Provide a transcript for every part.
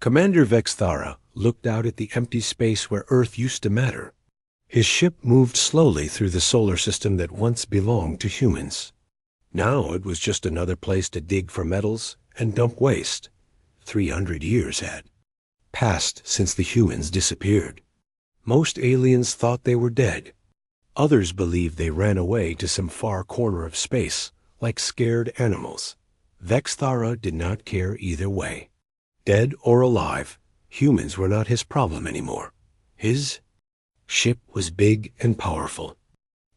Commander Vexthara looked out at the empty space where Earth used to matter. His ship moved slowly through the solar system that once belonged to humans. Now it was just another place to dig for metals and dump waste. 300 years had passed since the humans disappeared. Most aliens thought they were dead. Others believed they ran away to some far corner of space, like scared animals. Vexthara did not care either way. Dead or alive, humans were not his problem anymore. His ship was big and powerful.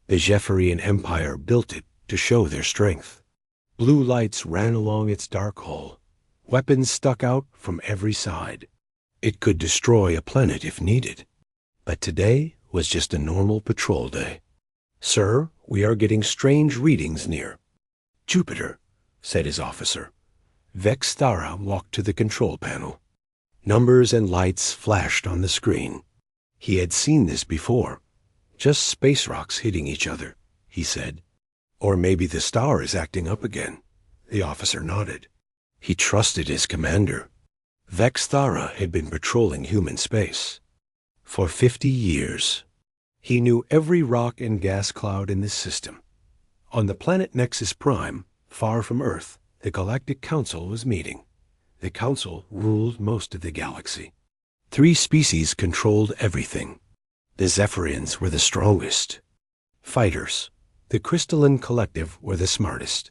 The Zephyrian Empire built it to show their strength. Blue lights ran along its dark hull. Weapons stuck out from every side. It could destroy a planet if needed. But today was just a normal patrol day. "Sir, we are getting strange readings near Jupiter," said his officer. Vexthara walked to the control panel. Numbers and lights flashed on the screen. He had seen this before. "Just space rocks hitting each other," he said. "Or maybe the star is acting up again." The officer nodded. He trusted his commander. Vexthara had been patrolling human space for 50 years. He knew every rock and gas cloud in this system. On the planet Nexus Prime, far from Earth, the Galactic Council was meeting. The Council ruled most of the galaxy. 3 species controlled everything. The Zephyrians were the strongest fighters. The Crystalline Collective were the smartest.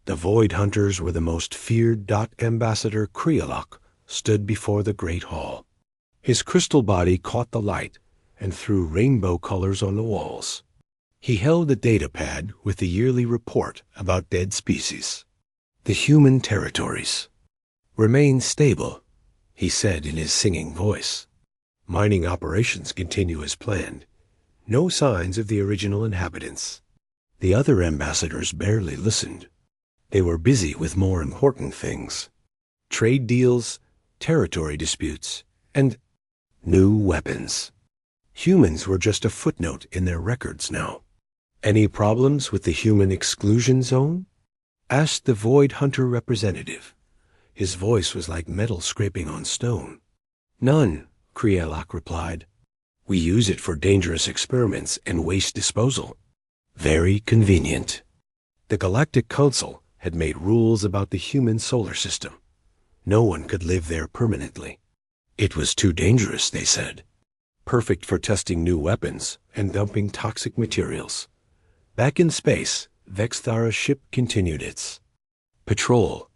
The Void Hunters were the most feared. Ambassador Kreolok stood before the Great Hall. His crystal body caught the light and threw rainbow colors on the walls. He held a data pad with the yearly report about dead species. "The human territories remain stable," he said in his singing voice. "Mining operations continue as planned. No signs of the original inhabitants." The other ambassadors barely listened. They were busy with more important things: trade deals, territory disputes, and new weapons. Humans were just a footnote in their records now. "Any problems with the human exclusion zone?" asked the Void Hunter representative. His voice was like metal scraping on stone. "None," Kreolok replied. "We use it for dangerous experiments and waste disposal." Very convenient. The Galactic Council had made rules about the human solar system. No one could live there permanently. It was too dangerous, they said. Perfect for testing new weapons and dumping toxic materials. Back in space, Vexthara's ship continued its patrol.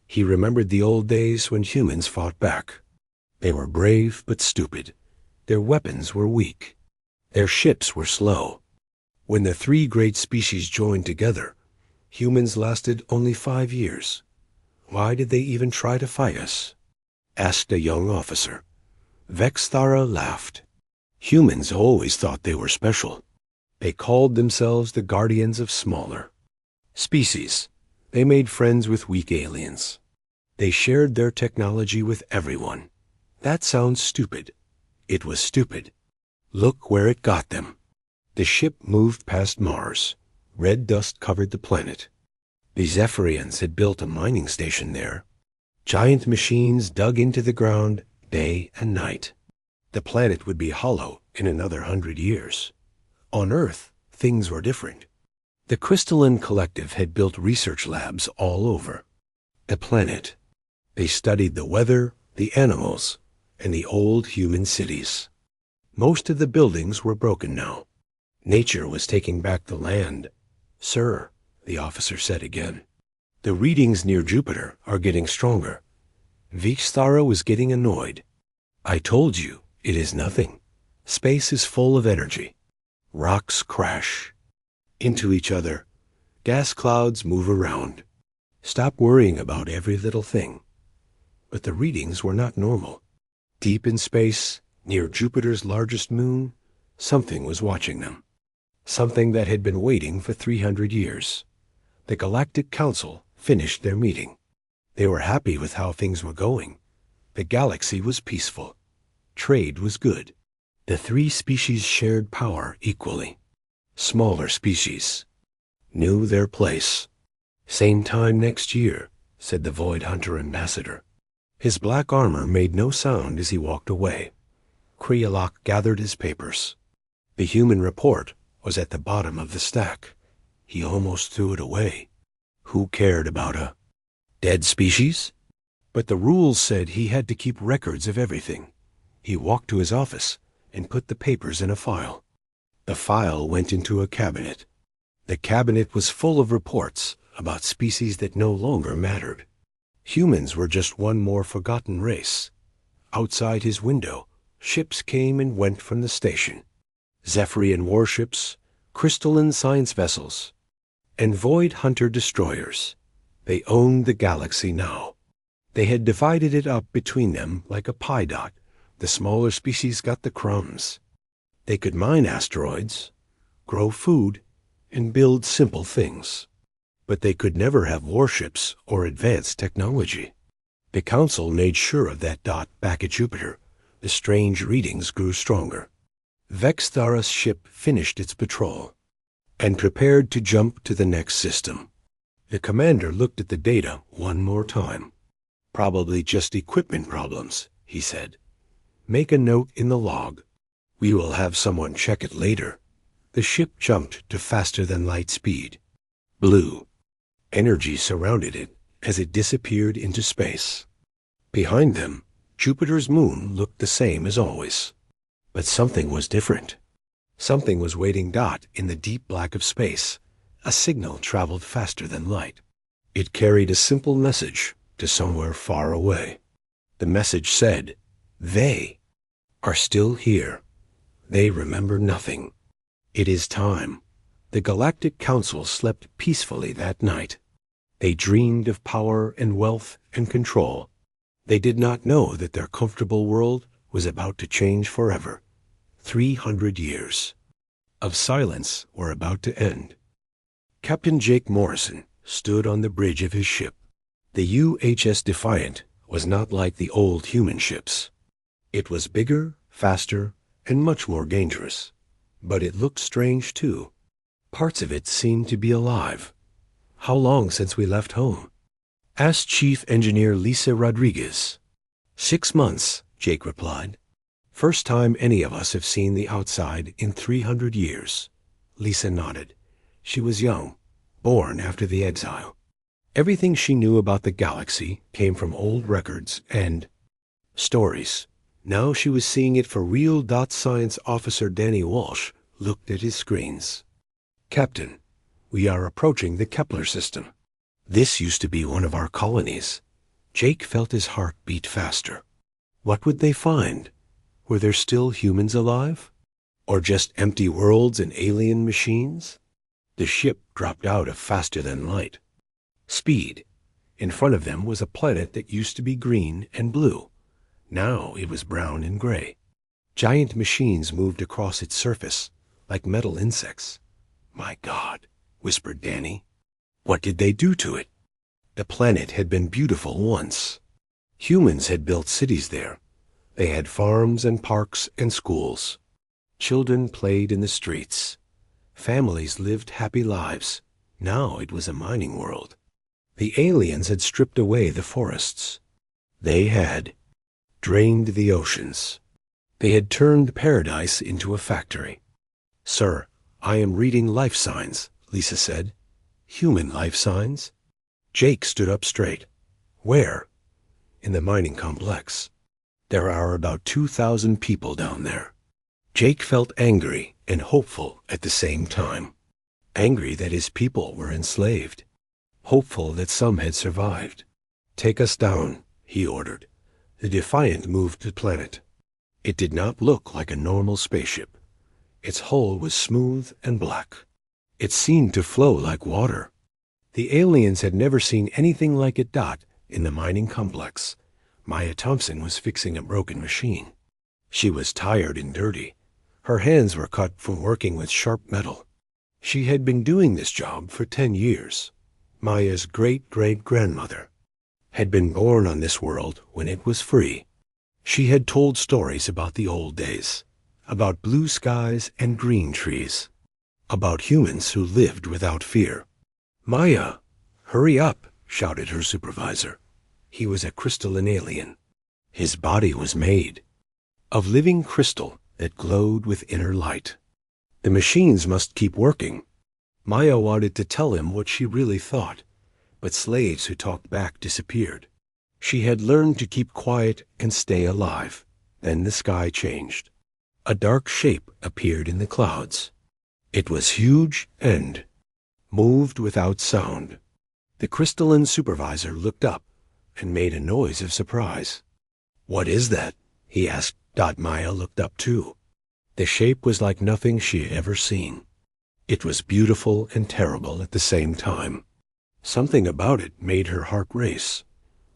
He remembered the old days when humans fought back. They were brave but stupid. Their weapons were weak. Their ships were slow. When the 3 great species joined together, humans lasted only 5 years. "Why did they even try to fight us?" asked a young officer. Vexthara laughed. Humans always thought they were special. They called themselves the guardians of smaller species. They made friends with weak aliens. They shared their technology with everyone. That sounds stupid. It was stupid. Look where it got them. The ship moved past Mars. Red dust covered the planet. The Zephyrians had built a mining station there. Giant machines dug into the ground day and night. The planet would be hollow in another 100 years. On Earth, things were different. The Crystalline Collective had built research labs all over the planet. They studied the weather, the animals, and the old human cities. Most of the buildings were broken now. Nature was taking back the land. "Sir," the officer said again, "the readings near Jupiter are getting stronger." Vexthara was getting annoyed. "I told you, it is nothing. Space is full of energy. Rocks crash into each other. Gas clouds move around. Stop worrying about every little thing." But the readings were not normal. Deep in space, near Jupiter's largest moon, something was watching them. Something that had been waiting for 300 years. The Galactic Council finished their meeting. They were happy with how things were going. The galaxy was peaceful. Trade was good. The 3 species shared power equally. Smaller species knew their place. "Same time next year," said the Void Hunter ambassador. His black armor made no sound as he walked away. Kreolok gathered his papers. The human report was at the bottom of the stack. He almost threw it away. Who cared about a dead species? But the rules said he had to keep records of everything. He walked to his office and put the papers in a file. The file went into a cabinet. The cabinet was full of reports about species that no longer mattered. Humans were just one more forgotten race. Outside his window, ships came and went from the station. Zephyrian warships, crystalline science vessels, and void hunter destroyers. They owned the galaxy now. They had divided it up between them like a pie dot. The smaller species got the crumbs. They could mine asteroids, grow food, and build simple things. But they could never have warships or advanced technology. The Council made sure of that dot back at Jupiter. The strange readings grew stronger. Vexthara's ship finished its patrol and prepared to jump to the next system. The commander looked at the data one more time. Probably just equipment problems, he said. Make a note in the log. We will have someone check it later. The ship jumped to faster-than-light speed. Blue. Energy surrounded it as it disappeared into space. Behind them, Jupiter's moon looked the same as always. But something was different. Something was waiting dot in the deep black of space. A signal traveled faster than light. It carried a simple message to somewhere far away. The message said, "They are still here. They remember nothing. It is time." The Galactic Council slept peacefully that night. They dreamed of power and wealth and control. They did not know that their comfortable world was about to change forever. 300 years of silence were about to end. Captain Jake Morrison stood on the bridge of his ship. The UHS Defiant was not like the old human ships. It was bigger, faster, and much more dangerous. But it looked strange, too. Parts of it seemed to be alive. "How long since we left home?" asked Chief Engineer Lisa Rodriguez. 6 months, Jake replied. "First time any of us have seen the outside in 300 years. Lisa nodded. She was young, born after the exile. Everything she knew about the galaxy came from old records and stories. Now she was seeing it for real. Science Officer Danny Walsh looked at his screens. "Captain, we are approaching the Kepler system. This used to be one of our colonies." Jake felt his heart beat faster. What would they find? Were there still humans alive? Or just empty worlds and alien machines? The ship dropped out of faster than light. Speed. In front of them was a planet that used to be green and blue. Now it was brown and gray. Giant machines moved across its surface, like metal insects. "My God," whispered Danny. What did they do to it? The planet had been beautiful once. Humans had built cities there. They had farms and parks and schools. Children played in the streets. Families lived happy lives. Now it was a mining world. The aliens had stripped away the forests. They had drained the oceans. They had turned paradise into a factory. "Sir, I am reading life signs," Lisa said. "Human life signs?" Jake stood up straight. "Where?" "In the mining complex. There are about 2,000 people down there." Jake felt angry and hopeful at the same time. Angry that his people were enslaved. Hopeful that some had survived. "Take us down," he ordered. The Defiant moved the planet. It did not look like a normal spaceship. Its hull was smooth and black. It seemed to flow like water. The aliens had never seen anything like it. In the mining complex, Maya Thompson was fixing a broken machine. She was tired and dirty. Her hands were cut from working with sharp metal. She had been doing this job for 10 years. Maya's great-great-grandmother had been born on this world when it was free. She had told stories about the old days, about blue skies and green trees, about humans who lived without fear. "Maya, hurry up," shouted her supervisor. He was a crystalline alien. His body was made of living crystal that glowed with inner light. The machines must keep working. Maya wanted to tell him what she really thought, but slaves who talked back disappeared. She had learned to keep quiet and stay alive. Then the sky changed. A dark shape appeared in the clouds. It was huge and moved without sound. The crystalline supervisor looked up and made a noise of surprise. "What is that?" he asked. Maya looked up too. The shape was like nothing she had ever seen. It was beautiful and terrible at the same time. Something about it made her heart race.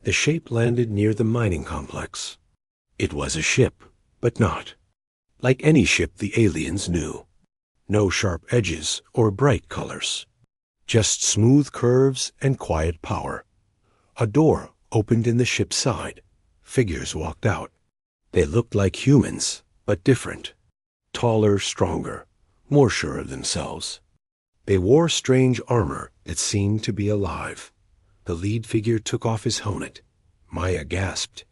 The shape landed near the mining complex. It was a ship, but not like any ship the aliens knew. No sharp edges or bright colors. Just smooth curves and quiet power. A door opened in the ship's side. Figures walked out. They looked like humans, but different. Taller, stronger, more sure of themselves. They wore strange armor that seemed to be alive. The lead figure took off his helmet. Maya gasped.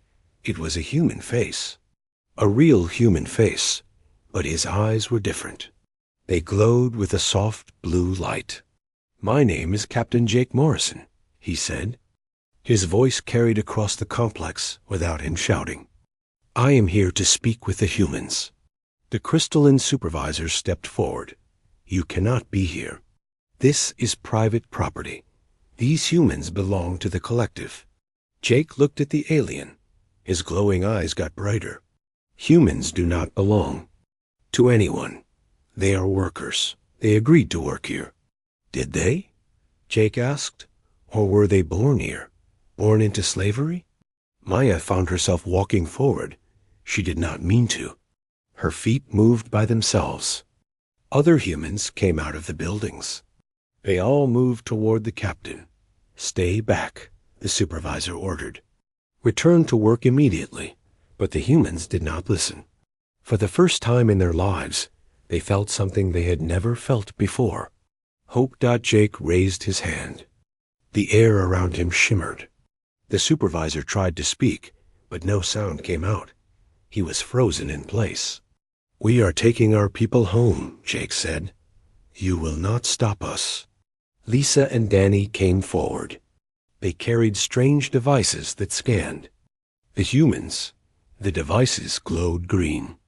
It was a human face. A real human face, but his eyes were different. They glowed with a soft blue light. "My name is Captain Jake Morrison," he said. His voice carried across the complex without him shouting. "I am here to speak with the humans." The crystalline supervisor stepped forward. "You cannot be here. This is private property. These humans belong to the collective." Jake looked at the alien. His glowing eyes got brighter. "Humans do not belong to anyone. They are workers. They agreed to work here." "Did they?" Jake asked. "Or were they born here? Born into slavery?" Maya found herself walking forward. She did not mean to. Her feet moved by themselves. Other humans came out of the buildings. They all moved toward the captain. "Stay back," the supervisor ordered. "Return to work immediately." But the humans did not listen. For the first time in their lives, they felt something they had never felt before. Hope. Jake raised his hand. The air around him shimmered. The supervisor tried to speak, but no sound came out. He was frozen in place. "We are taking our people home," Jake said. "You will not stop us." Lisa and Danny came forward. They carried strange devices that scanned. The humans, the devices glowed green.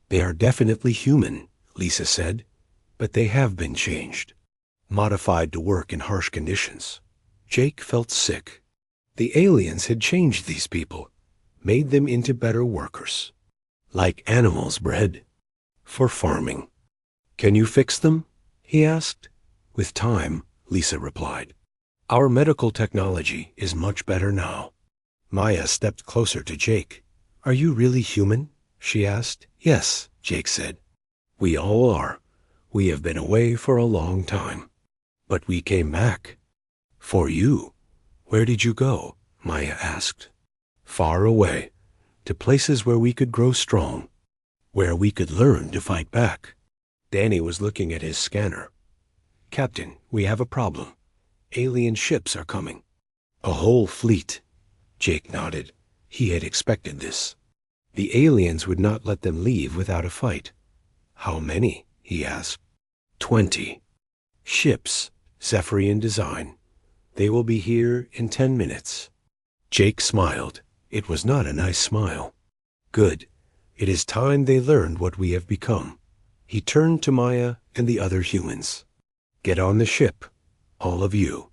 "They are definitely human," Lisa said, "but they have been changed, modified to work in harsh conditions." Jake felt sick. The aliens had changed these people, made them into better workers, like animals bred for farming. "Can you fix them?" he asked. "With time," Lisa replied. "Our medical technology is much better now." Maya stepped closer to Jake. "Are you really human?" she asked. "Yes," Jake said. "We all are. We have been away for a long time. But we came back. For you." "Where did you go?" Maya asked. "Far away, to places where we could grow strong, where we could learn to fight back." Danny was looking at his scanner. "Captain, we have a problem. Alien ships are coming." "A whole fleet." Jake nodded. He had expected this. The aliens would not let them leave without a fight. "How many?" he asked. 20. Ships, Zephyrian design. They will be here in 10 minutes. Jake smiled. It was not a nice smile. "Good. It is time they learned what we have become." He turned to Maya and the other humans. "Get on the ship, all of you.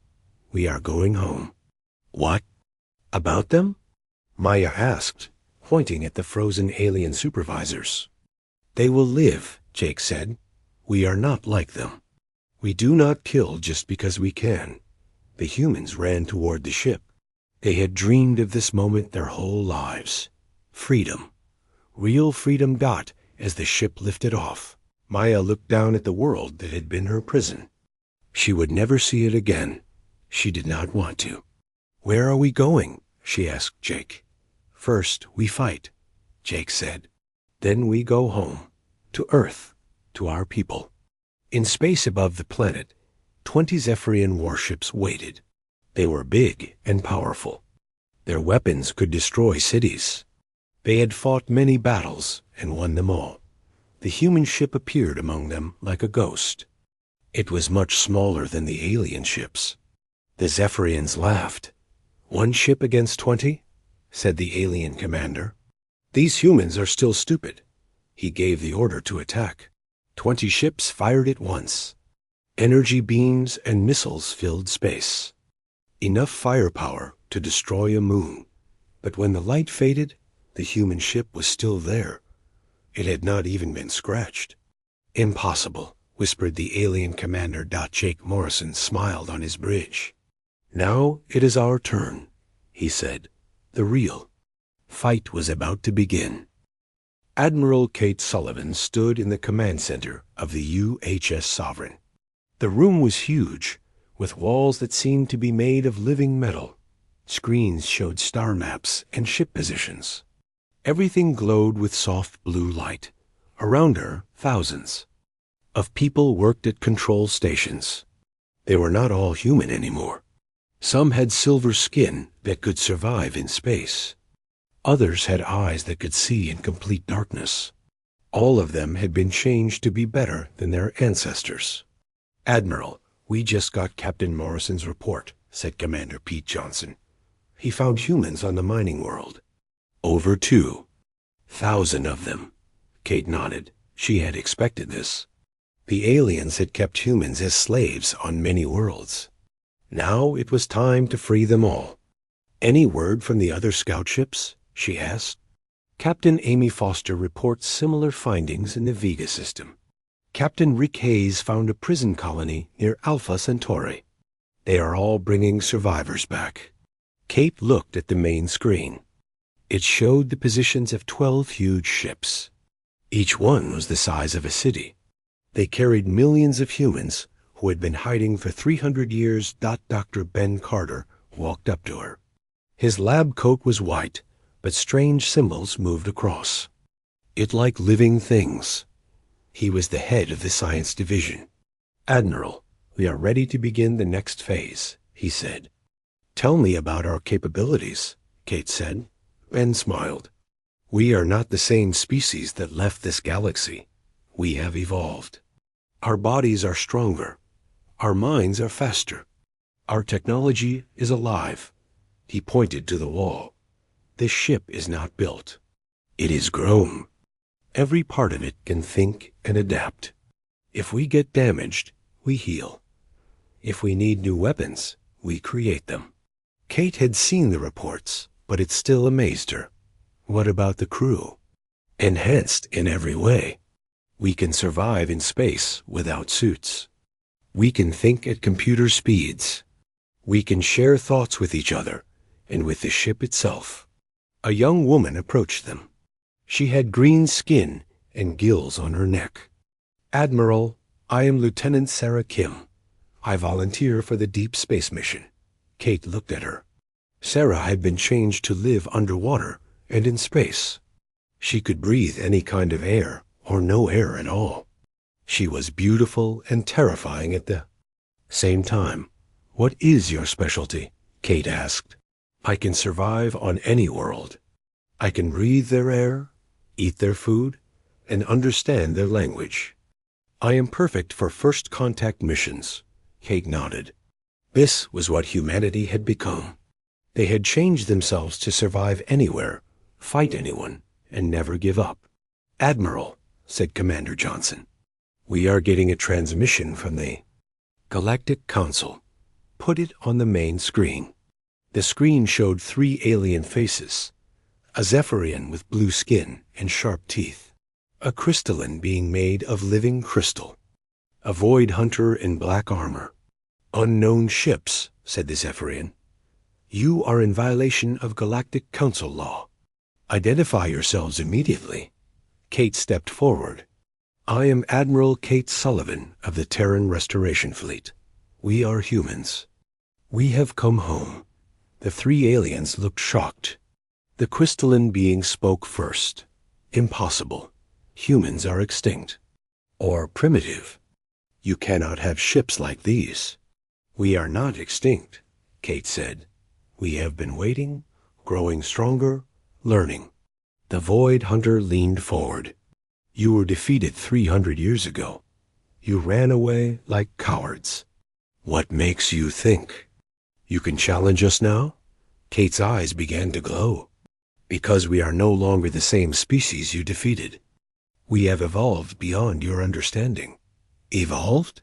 We are going home." "What? About them?" Maya asked, pointing at the frozen alien supervisors. "They will live," Jake said. "We are not like them. We do not kill just because we can." The humans ran toward the ship. They had dreamed of this moment their whole lives. Freedom. Real freedom got as the ship lifted off. Maya looked down at the world that had been her prison. She would never see it again. She did not want to. "Where are we going?" she asked Jake. "First, we fight," Jake said. "Then we go home, to Earth, to our people." In space above the planet, 20 Zephyrian warships waited. They were big and powerful. Their weapons could destroy cities. They had fought many battles and won them all. The human ship appeared among them like a ghost. It was much smaller than the alien ships. The Zephyrians laughed. "1 ship against 20? Said the alien commander. "These humans are still stupid." He gave the order to attack. 20 ships fired at once. Energy beams and missiles filled space. Enough firepower to destroy a moon. But when the light faded, the human ship was still there. It had not even been scratched. "Impossible," whispered the alien commander. Jake Morrison smiled on his bridge. "Now it is our turn," he said. The real fight was about to begin. Admiral Kate Sullivan stood in the command center of the UHS Sovereign. The room was huge, with walls that seemed to be made of living metal. Screens showed star maps and ship positions. Everything glowed with soft blue light. Around her, thousands of people worked at control stations. They were not all human anymore. Some had silver skin that could survive in space. Others had eyes that could see in complete darkness. All of them had been changed to be better than their ancestors. "Admiral, we just got Captain Morrison's report," said Commander Pete Johnson. "He found humans on the mining world. Over 2,000 of them." Kate nodded. She had expected this. The aliens had kept humans as slaves on many worlds. Now it was time to free them all. "Any word from the other scout ships?" she asked. Captain Amy Foster reports similar findings in the Vega system. Captain Rick Hayes found a prison colony near Alpha Centauri. They are all bringing survivors back. Kate looked at the main screen. It showed the positions of 12 huge ships. Each one was the size of a city. They carried millions of humans who had been hiding for 300 years. Dr. Ben Carter walked up to her. His lab coat was white, but strange symbols moved across. It like living things. He was the head of the science division. "Admiral, we are ready to begin the next phase," he said. "Tell me about our capabilities," Kate said. Ben smiled. "We are not the same species that left this galaxy. We have evolved. Our bodies are stronger. Our minds are faster. Our technology is alive." He pointed to the wall. "This ship is not built. It is grown. Every part of it can think and adapt. If we get damaged, we heal. If we need new weapons, we create them." Kate had seen the reports, but it still amazed her. "What about the crew?" "Enhanced in every way. We can survive in space without suits. We can think at computer speeds. We can share thoughts with each other and with the ship itself." A young woman approached them. She had green skin and gills on her neck. "Admiral, I am Lieutenant Sarah Kim. I volunteer for the deep space mission." Kate looked at her. Sarah had been changed to live underwater and in space. She could breathe any kind of air or no air at all. She was beautiful and terrifying at the same time. "What is your specialty?" Kate asked. "I can survive on any world. I can breathe their air, eat their food, and understand their language. I am perfect for first contact missions." Kate nodded. This was what humanity had become. They had changed themselves to survive anywhere, fight anyone, and never give up. "Admiral," said Commander Johnson, "we are getting a transmission from the Galactic Council." Put it on the main screen. The screen showed 3 alien faces. A Zephyrian with blue skin and sharp teeth. A crystalline being made of living crystal. A void hunter in black armor. "Unknown ships," said the Zephyrian. "You are in violation of Galactic Council law. Identify yourselves immediately." Kate stepped forward. "I am Admiral Kate Sullivan of the Terran Restoration Fleet. We are humans. We have come home." The 3 aliens looked shocked. The crystalline being spoke first. "Impossible. Humans are extinct. Or primitive. You cannot have ships like these." "We are not extinct," Kate said. "We have been waiting, growing stronger, learning. The Void Hunter leaned forward. You were defeated 300 years ago. You ran away like cowards. What makes you think you can challenge us now? Kate's eyes began to glow. Because we are no longer the same species you defeated. We have evolved beyond your understanding. Evolved?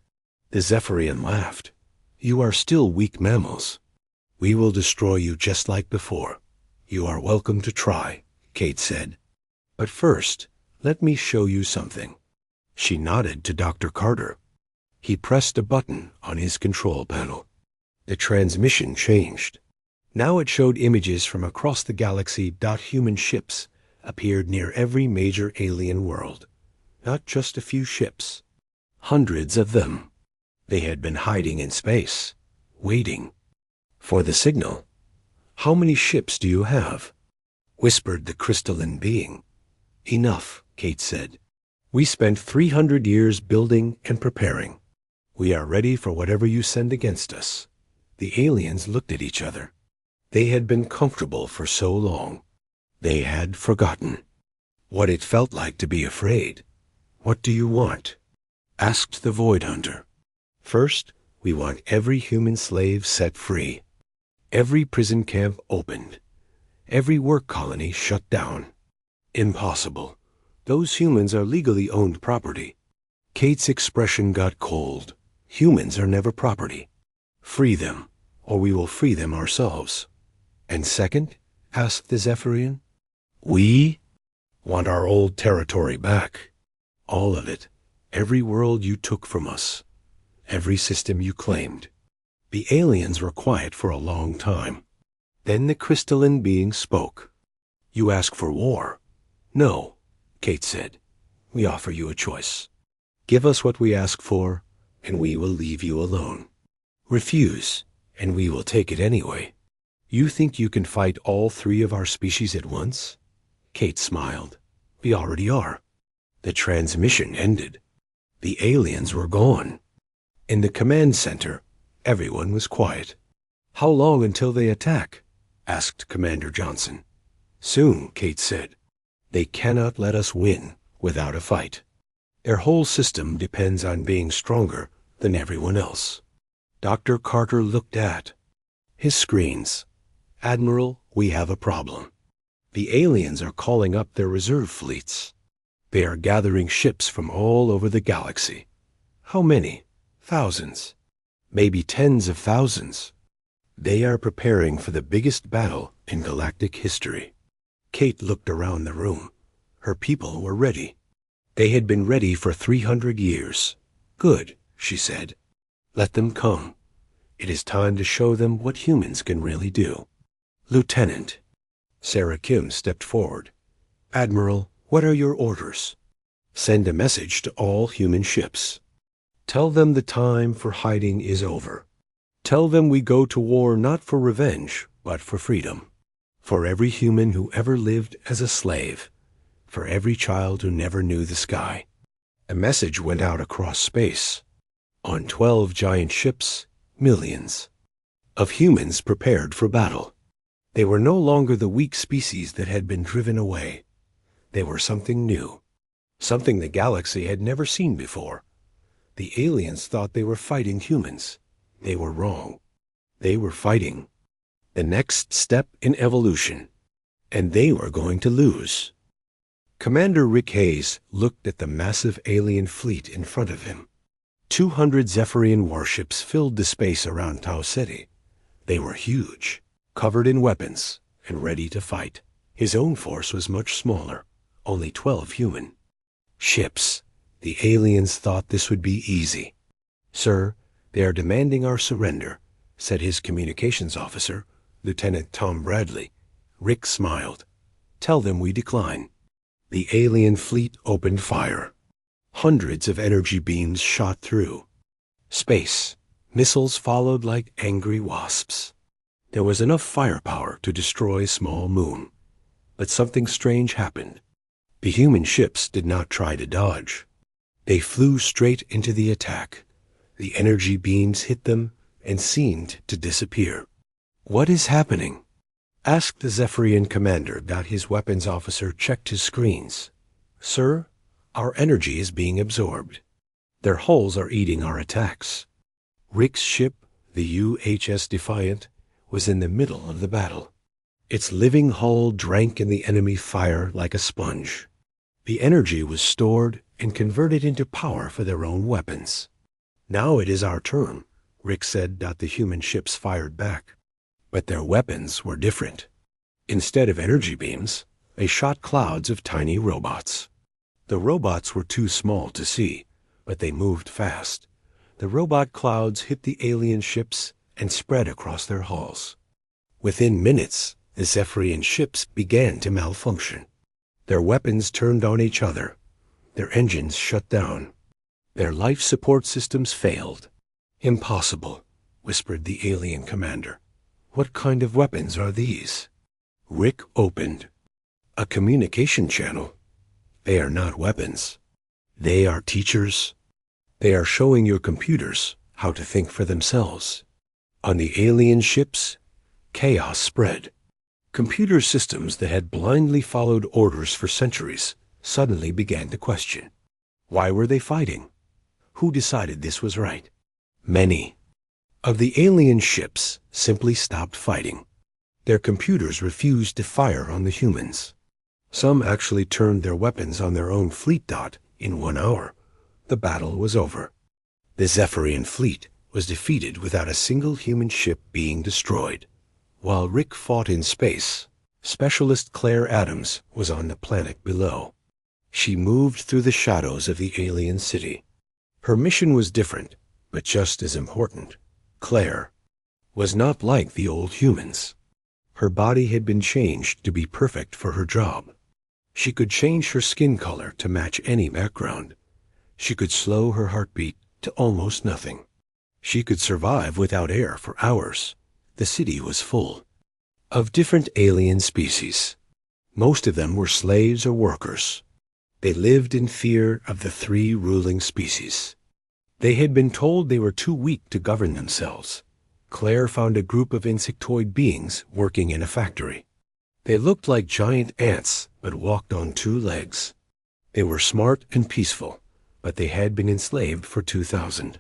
The Zephyrian laughed. You are still weak mammals. We will destroy you just like before. You are welcome to try, Kate said. But first, let me show you something. She nodded to Dr. Carter. He pressed a button on his control panel. The transmission changed. Now it showed images from across the galaxy. Human ships appeared near every major alien world. Not just a few ships. Hundreds of them. They had been hiding in space, waiting for the signal. How many ships do you have? Whispered the crystalline being. Enough, Kate said. We spent 300 years building and preparing. We are ready for whatever you send against us. The aliens looked at each other. They had been comfortable for so long. They had forgotten what it felt like to be afraid. What do you want? Asked the Void Hunter. First, we want every human slave set free. Every prison camp opened. Every work colony shut down. Impossible. Those humans are legally owned property. Kate's expression got cold. Humans are never property. Free them, or we will free them ourselves. And second, asked the Zephyrian, we want our old territory back. All of it. Every world you took from us. Every system you claimed. The aliens were quiet for a long time. Then the crystalline being spoke. You ask for war? No, Kate said. We offer you a choice. Give us what we ask for, and we will leave you alone. Refuse, and we will take it anyway. You think you can fight all three of our species at once? Kate smiled. We already are. The transmission ended. The aliens were gone. In the command center, everyone was quiet. How long until they attack? Asked Commander Johnson. Soon, Kate said. They cannot let us win without a fight. Their whole system depends on being stronger than everyone else. Dr. Carter looked at his screens. Admiral, we have a problem. The aliens are calling up their reserve fleets. They are gathering ships from all over the galaxy. How many? Thousands. Maybe tens of thousands. They are preparing for the biggest battle in galactic history. Kate looked around the room. Her people were ready. They had been ready for 300 years. Good, she said. Let them come. It is time to show them what humans can really do. Lieutenant. Sarah Kim stepped forward. Admiral, what are your orders? Send a message to all human ships. Tell them the time for hiding is over. Tell them we go to war not for revenge, but for freedom. For every human who ever lived as a slave. For every child who never knew the sky. A message went out across space. On 12 giant ships, millions of humans prepared for battle. They were no longer the weak species that had been driven away. They were something new. Something the galaxy had never seen before. The aliens thought they were fighting humans. They were wrong. They were fighting the next step in evolution. And they were going to lose. Commander Rick Hayes looked at the massive alien fleet in front of him. 200 Zephyrian warships filled the space around Tau City. They were huge, covered in weapons, and ready to fight. His own force was much smaller, only 12 human. Ships. The aliens thought this would be easy. Sir, they are demanding our surrender, said his communications officer, Lieutenant Tom Bradley. Rick smiled. Tell them we decline. The alien fleet opened fire. Hundreds of energy beams shot through space. Missiles followed like angry wasps. There was enough firepower to destroy a small moon. But something strange happened. The human ships did not try to dodge. They flew straight into the attack. The energy beams hit them and seemed to disappear. What is happening? asked the Zephyrian commander. His weapons officer checked his screens. Sir, our energy is being absorbed. Their hulls are eating our attacks. Rick's ship, the UHS Defiant, was in the middle of the battle. Its living hull drank in the enemy fire like a sponge. The energy was stored and converted into power for their own weapons. Now it is our turn, Rick said. The human ships fired back. But their weapons were different. Instead of energy beams, they shot clouds of tiny robots. The robots were too small to see, but they moved fast. The robot clouds hit the alien ships and spread across their hulls. Within minutes, the Zephyrian ships began to malfunction. Their weapons turned on each other. Their engines shut down. Their life support systems failed. Impossible, whispered the alien commander. What kind of weapons are these? Rick opened. A communication channel. They are not weapons. They are teachers. They are showing your computers how to think for themselves. On the alien ships, chaos spread. Computer systems that had blindly followed orders for centuries suddenly began to question. Why were they fighting? Who decided this was right? Many of the alien ships simply stopped fighting. Their computers refused to fire on the humans. Some actually turned their weapons on their own fleet. In 1 hour, the battle was over. The Zephyrian fleet was defeated without a single human ship being destroyed. While Rick fought in space, Specialist Claire Adams was on the planet below. She moved through the shadows of the alien city. Her mission was different, but just as important. Claire was not like the old humans. Her body had been changed to be perfect for her job. She could change her skin color to match any background. She could slow her heartbeat to almost nothing. She could survive without air for hours. The city was full of different alien species. Most of them were slaves or workers. They lived in fear of the 3 ruling species. They had been told they were too weak to govern themselves. Claire found a group of insectoid beings working in a factory. They looked like giant ants, but walked on 2 legs. They were smart and peaceful, but they had been enslaved for 2,000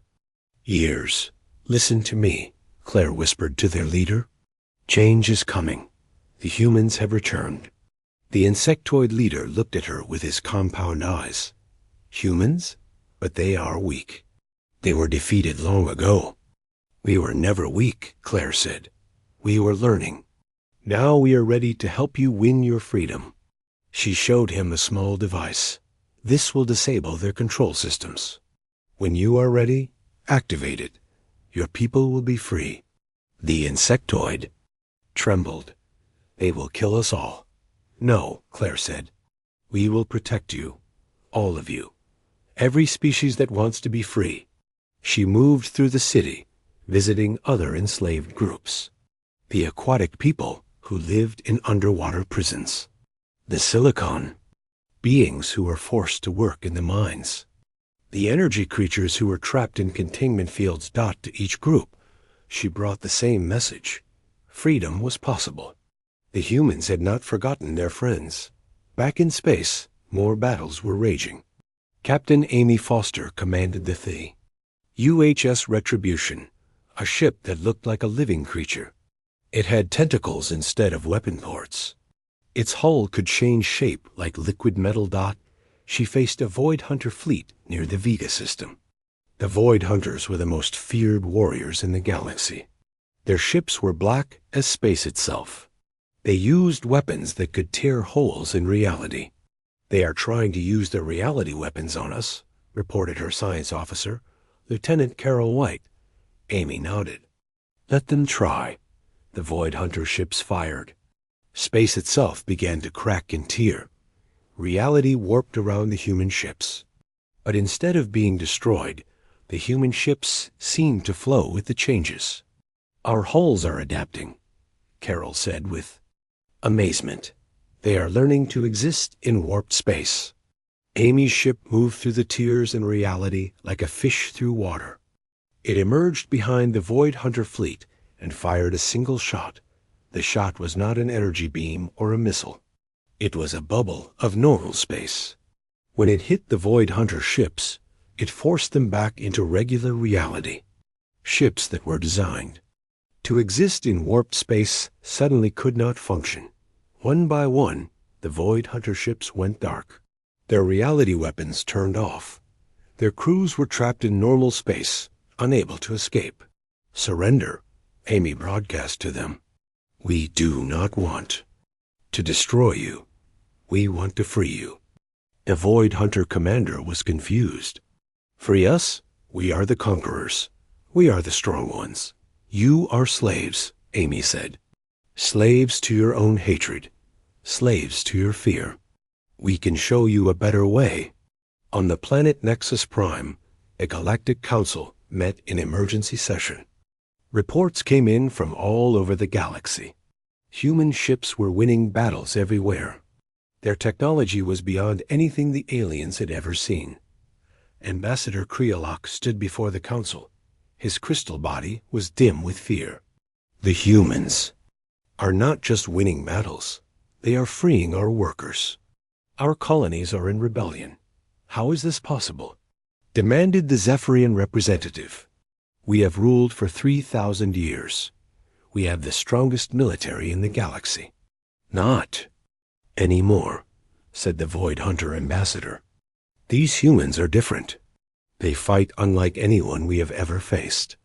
years. Listen to me, Claire whispered to their leader. Change is coming. The humans have returned. The insectoid leader looked at her with his compound eyes. Humans? But they are weak. They were defeated long ago. We were never weak, Claire said. We were learning. Now we are ready to help you win your freedom. She showed him a small device. This will disable their control systems. When you are ready, activate it. Your people will be free. The insectoid trembled. They will kill us all. No, Claire said. We will protect you. All of you. Every species that wants to be free. She moved through the city, visiting other enslaved groups. The aquatic people who lived in underwater prisons. The silicon beings who were forced to work in the mines. The energy creatures who were trapped in containment fields. To each group, she brought the same message. Freedom was possible. The humans had not forgotten their friends. Back in space, more battles were raging. Captain Amy Foster commanded the UHS Retribution, a ship that looked like a living creature. It had tentacles instead of weapon ports. Its hull could change shape like liquid metal. She faced a Void Hunter fleet near the Vega system. The Void Hunters were the most feared warriors in the galaxy. Their ships were black as space itself. They used weapons that could tear holes in reality. They are trying to use their reality weapons on us, reported her science officer, Lieutenant Carol White. Amy nodded. Let them try. The Void Hunter ships fired. Space itself began to crack and tear. Reality warped around the human ships. But instead of being destroyed, the human ships seemed to flow with the changes. Our hulls are adapting, Carol said with amazement. They are learning to exist in warped space. Amy's ship moved through the tears in reality like a fish through water. It emerged behind the Void Hunter fleet and fired a single shot. The shot was not an energy beam or a missile. It was a bubble of normal space. When it hit the Void Hunter ships, it forced them back into regular reality. Ships that were designed to exist in warped space suddenly could not function. One by one, the Void Hunter ships went dark. Their reality weapons turned off. Their crews were trapped in normal space, unable to escape. Surrender, Amy broadcast to them. We do not want to destroy you. We want to free you. The Void Hunter commander was confused. Free us? We are the conquerors. We are the strong ones. You are slaves, Amy said. Slaves to your own hatred. Slaves to your fear. We can show you a better way. On the planet Nexus Prime, a galactic council met in emergency session. Reports came in from all over the galaxy. Human ships were winning battles everywhere. Their technology was beyond anything the aliens had ever seen. Ambassador Kreolok stood before the council. His crystal body was dim with fear. The humans are not just winning battles. They are freeing our workers. Our colonies are in rebellion. How is this possible? Demanded the Zephyrian representative. We have ruled for 3,000 years. We have the strongest military in the galaxy. Not anymore, said the Void Hunter ambassador. These humans are different. They fight unlike anyone we have ever faced.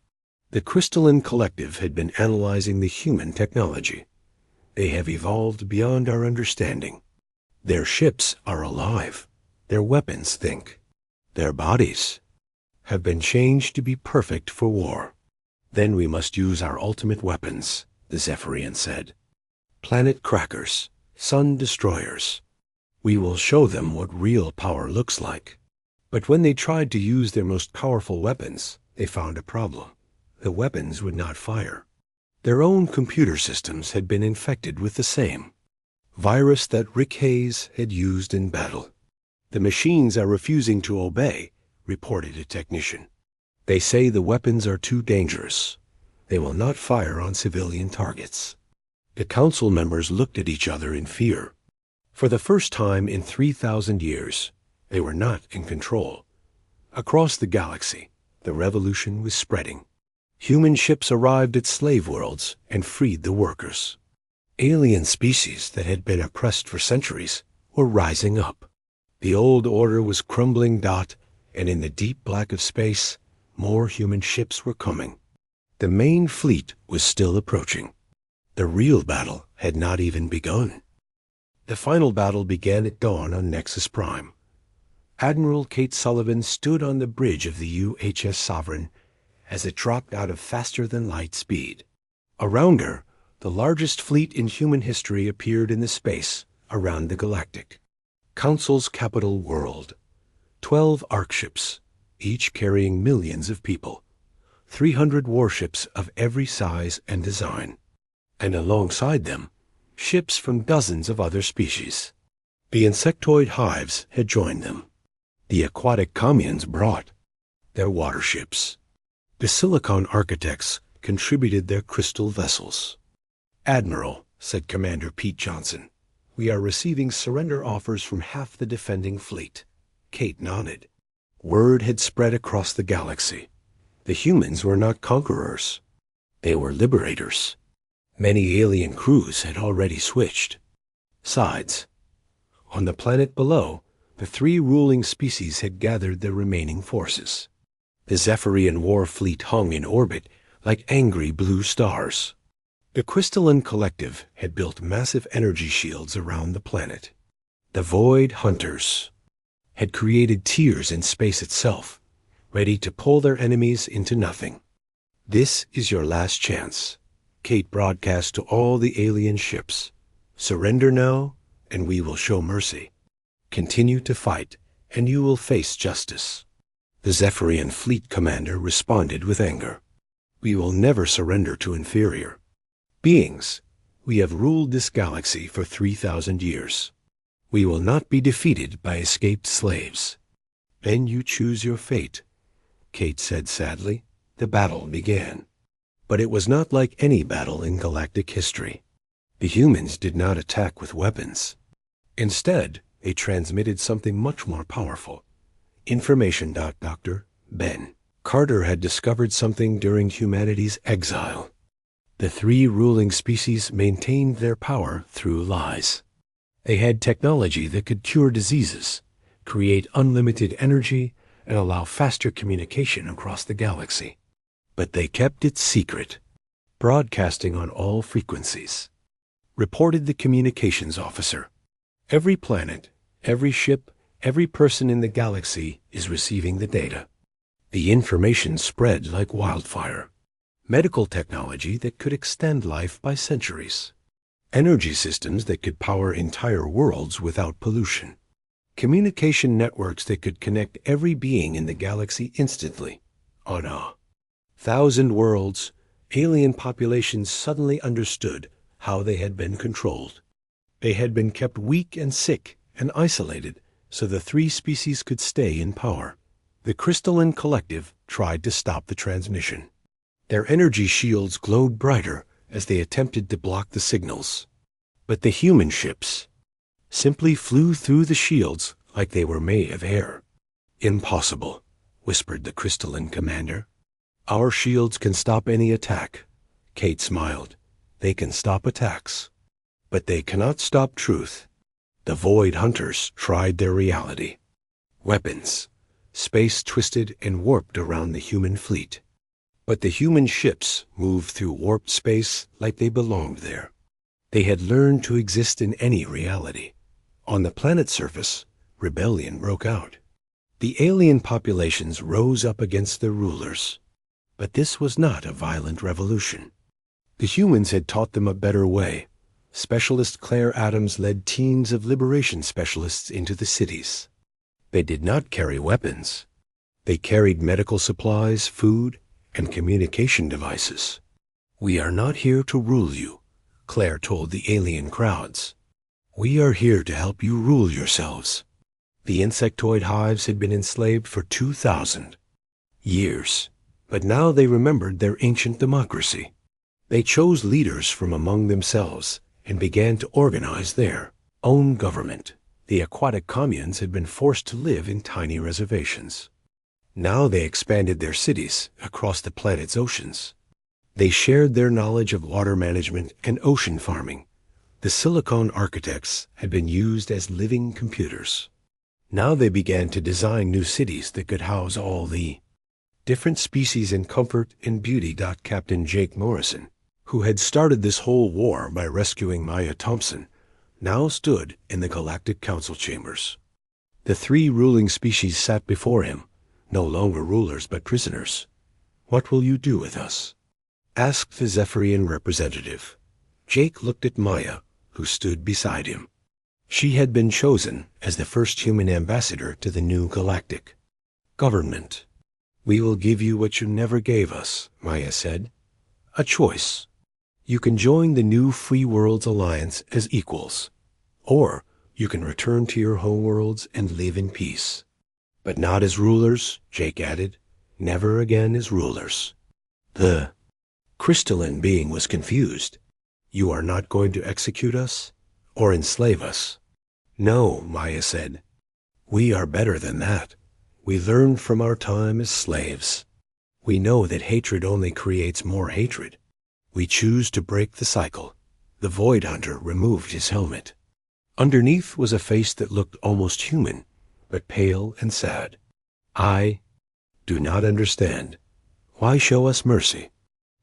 The Crystalline Collective had been analyzing the human technology. They have evolved beyond our understanding. Their ships are alive. Their weapons think. Their bodies have been changed to be perfect for war. Then we must use our ultimate weapons, the Zephyrian said. Planet crackers, sun destroyers. We will show them what real power looks like. But when they tried to use their most powerful weapons, they found a problem. The weapons would not fire. Their own computer systems had been infected with the same virus that Rick Hayes had used in battle. The machines are refusing to obey, reported a technician. They say the weapons are too dangerous. They will not fire on civilian targets. The council members looked at each other in fear. For the first time in 3,000 years, they were not in control. Across the galaxy, the revolution was spreading. Human ships arrived at slave worlds and freed the workers. Alien species that had been oppressed for centuries were rising up. The old order was crumbling, and in the deep black of space, more human ships were coming. The main fleet was still approaching. The real battle had not even begun. The final battle began at dawn on Nexus Prime. Admiral Kate Sullivan stood on the bridge of the UHS Sovereign as it dropped out of faster-than-light speed. Around her, the largest fleet in human history appeared in the space around the galactic Council's capital world. 12 Ark ships, each carrying millions of people. 300 warships of every size and design. And alongside them, ships from dozens of other species. The insectoid hives had joined them. The aquatic communes brought their waterships. The silicon architects contributed their crystal vessels. Admiral, said Commander Pete Johnson, we are receiving surrender offers from half the defending fleet. Kate nodded. Word had spread across the galaxy. The humans were not conquerors. They were liberators. Many alien crews had already switched sides. On the planet below, the 3 ruling species had gathered their remaining forces. The Zephyrian war fleet hung in orbit like angry blue stars. The Crystalline Collective had built massive energy shields around the planet. The Void Hunters had created tiers in space itself, ready to pull their enemies into nothing. This is your last chance, Kate broadcast to all the alien ships. Surrender now, and we will show mercy. Continue to fight, and you will face justice. The Zephyrian fleet commander responded with anger. We will never surrender to inferior beings. We have ruled this galaxy for 3,000 years. We will not be defeated by escaped slaves. Then you choose your fate, Kate said sadly. The battle began. But it was not like any battle in galactic history. The humans did not attack with weapons. Instead, they transmitted something much more powerful. Information. Dr. Ben Carter had discovered something during humanity's exile. The three ruling species maintained their power through lies. They had technology that could cure diseases, create unlimited energy, and allow faster communication across the galaxy. But they kept it secret, broadcasting on all frequencies. Reported the communications officer. Every planet, every ship, every person in the galaxy is receiving the data. The information spread like wildfire. Medical technology that could extend life by centuries. Energy systems that could power entire worlds without pollution. Communication networks that could connect every being in the galaxy instantly. On a 1,000 worlds, alien populations suddenly understood how they had been controlled. They had been kept weak and sick and isolated so the three species could stay in power. The crystalline collective tried to stop the transmission. Their energy shields glowed brighter as they attempted to block the signals. But the human ships simply flew through the shields like they were made of air. Impossible, whispered the crystalline commander. Our shields can stop any attack. Kate smiled. They can stop attacks. But they cannot stop truth. The Void Hunters tried their reality. Weapons. Space twisted and warped around the human fleet. But the human ships moved through warped space like they belonged there. They had learned to exist in any reality. On the planet's surface, rebellion broke out. The alien populations rose up against their rulers. But this was not a violent revolution. The humans had taught them a better way. Specialist Claire Adams led teams of liberation specialists into the cities. They did not carry weapons. They carried medical supplies, food, and communication devices. We are not here to rule you, Claire told the alien crowds. We are here to help you rule yourselves. The insectoid hives had been enslaved for 2,000 years, but now they remembered their ancient democracy. They chose leaders from among themselves and began to organize their own government. The aquatic communes had been forced to live in tiny reservations. Now they expanded their cities across the planet's oceans. They shared their knowledge of water management and ocean farming. The silicon architects had been used as living computers. Now they began to design new cities that could house all the different species in comfort and beauty. Captain Jake Morrison, who had started this whole war by rescuing Maya Thompson, now stood in the Galactic Council chambers. The three ruling species sat before him, no longer rulers but prisoners. What will you do with us? Asked the Zephyrian representative. Jake looked at Maya, who stood beside him. She had been chosen as the first human ambassador to the new galactic government. We will give you what you never gave us, Maya said. A choice. You can join the new Free Worlds Alliance as equals, or you can return to your homeworlds and live in peace. But not as rulers, Jake added. Never again as rulers. The crystalline being was confused. You are not going to execute us or enslave us? No, Maya said. We are better than that. We learned from our time as slaves. We know that hatred only creates more hatred. We choose to break the cycle. The Void Hunter removed his helmet. Underneath was a face that looked almost human, but pale and sad. I do not understand. Why show us mercy?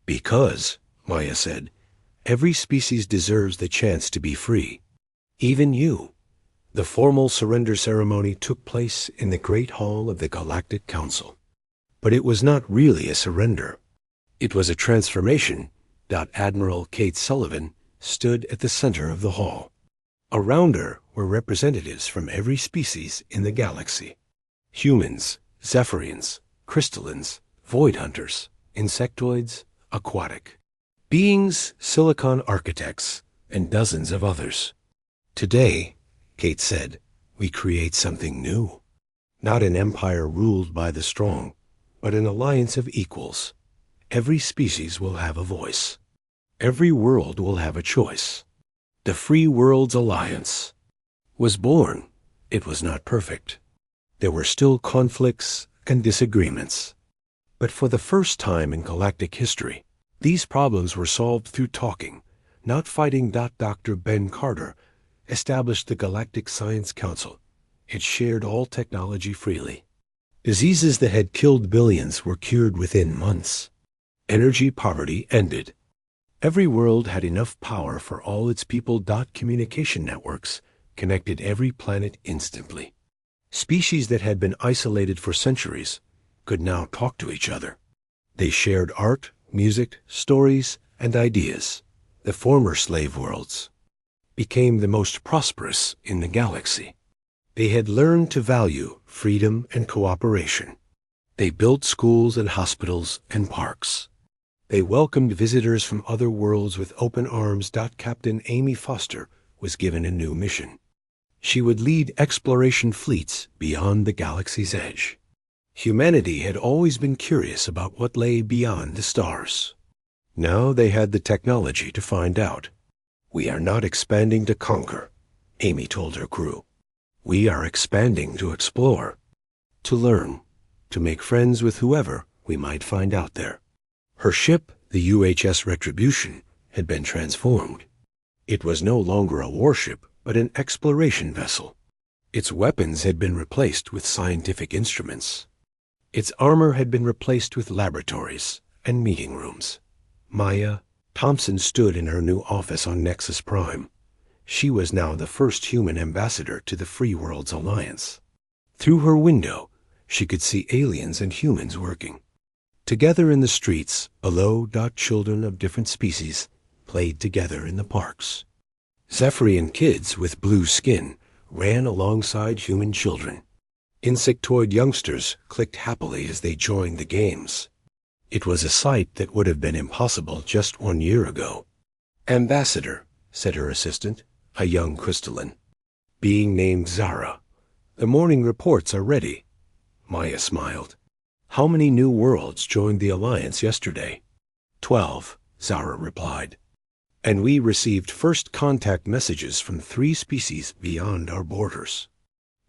Because, Maya said, every species deserves the chance to be free. Even you. The formal surrender ceremony took place in the Great Hall of the Galactic Council. But it was not really a surrender. It was a transformation. Admiral Kate Sullivan stood at the center of the hall. Around her were representatives from every species in the galaxy. Humans, Zephyrians, crystallines, void hunters, insectoids, aquatic beings, silicon architects, and dozens of others. Today, Kate said, we create something new. Not an empire ruled by the strong, but an alliance of equals. Every species will have a voice. Every world will have a choice. The Free Worlds Alliance was born. It was not perfect. There were still conflicts and disagreements. But for the first time in galactic history, these problems were solved through talking, not fighting. Dr. Ben Carter established the Galactic Science Council. It shared all technology freely. Diseases that had killed billions were cured within months. Energy poverty ended. Every world had enough power for all its people. Communication networks connected every planet instantly. Species that had been isolated for centuries could now talk to each other. They shared art, music, stories, and ideas. The former slave worlds became the most prosperous in the galaxy. They had learned to value freedom and cooperation. They built schools and hospitals and parks. They welcomed visitors from other worlds with open arms. Captain Amy Foster was given a new mission. She would lead exploration fleets beyond the galaxy's edge. Humanity had always been curious about what lay beyond the stars. Now they had the technology to find out. "We are not expanding to conquer," Amy told her crew. "We are expanding to explore, to learn, to make friends with whoever we might find out there." Her ship, the UHS Retribution, had been transformed. It was no longer a warship, but an exploration vessel. Its weapons had been replaced with scientific instruments. Its armor had been replaced with laboratories and meeting rooms. Maya Thompson stood in her new office on Nexus Prime. She was now the first human ambassador to the Free Worlds Alliance. Through her window, she could see aliens and humans working. Together in the streets, below. Children of different species played together in the parks. Zephyrian kids with blue skin ran alongside human children. Insectoid youngsters clicked happily as they joined the games. It was a sight that would have been impossible just 1 year ago. "Ambassador," said her assistant, a young crystalline, being named Zara. "The morning reports are ready." Maya smiled. "How many new worlds joined the Alliance yesterday?" 12, Zara replied. "And we received first contact messages from 3 species beyond our borders.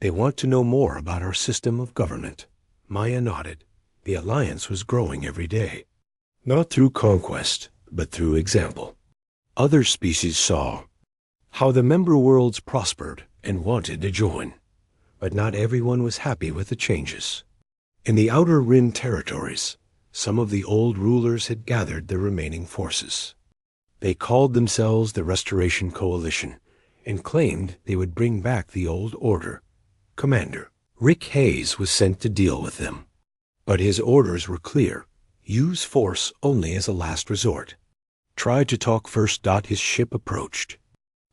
They want to know more about our system of government." Maya nodded. The Alliance was growing every day. Not through conquest, but through example. Other species saw how the member worlds prospered and wanted to join. But not everyone was happy with the changes. In the Outer Rim territories, some of the old rulers had gathered the remaining forces. They called themselves the Restoration Coalition and claimed they would bring back the old order. Commander Rick Hayes was sent to deal with them. But his orders were clear: use force only as a last resort. Try to talk first. His ship approached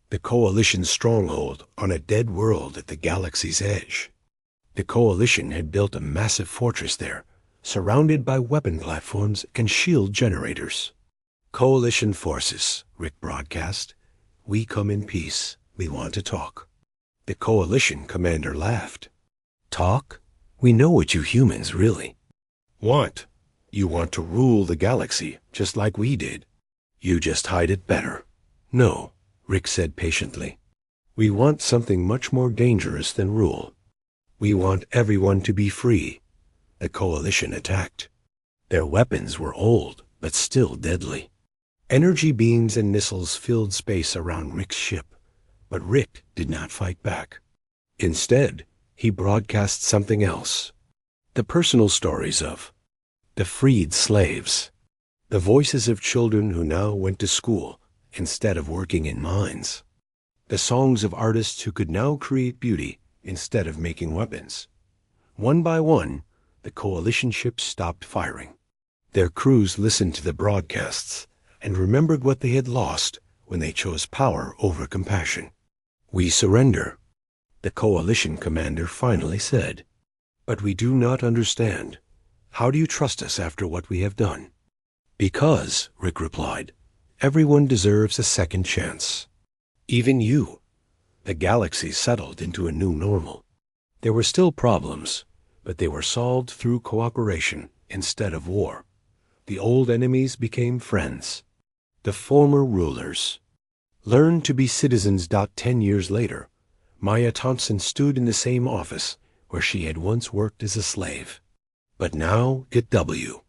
the Coalition's stronghold on a dead world at the galaxy's edge. The Coalition had built a massive fortress there, surrounded by weapon platforms and shield generators. "Coalition forces," Rick broadcast. "We come in peace. We want to talk." The Coalition commander laughed. "Talk? We know what you humans really want. You want to rule the galaxy, just like we did. You just hide it better." "No," Rick said patiently. "We want something much more dangerous than rule. We want everyone to be free." The Coalition attacked. Their weapons were old, but still deadly. Energy beams and missiles filled space around Rick's ship, but Rick did not fight back. Instead, he broadcast something else. The personal stories of the freed slaves. The voices of children who now went to school instead of working in mines. The songs of artists who could now create beauty instead of making weapons. One by one, the Coalition ships stopped firing. Their crews listened to the broadcasts and remembered what they had lost when they chose power over compassion. "We surrender," the Coalition commander finally said. "But we do not understand. How do you trust us after what we have done?" "Because," Rick replied, "everyone deserves a second chance. Even you." The galaxy settled into a new normal. There were still problems, but they were solved through cooperation instead of war. The old enemies became friends. The former rulers Learn to be citizens. 10 years later, Maya Thompson stood in the same office where she had once worked as a slave. But now at W.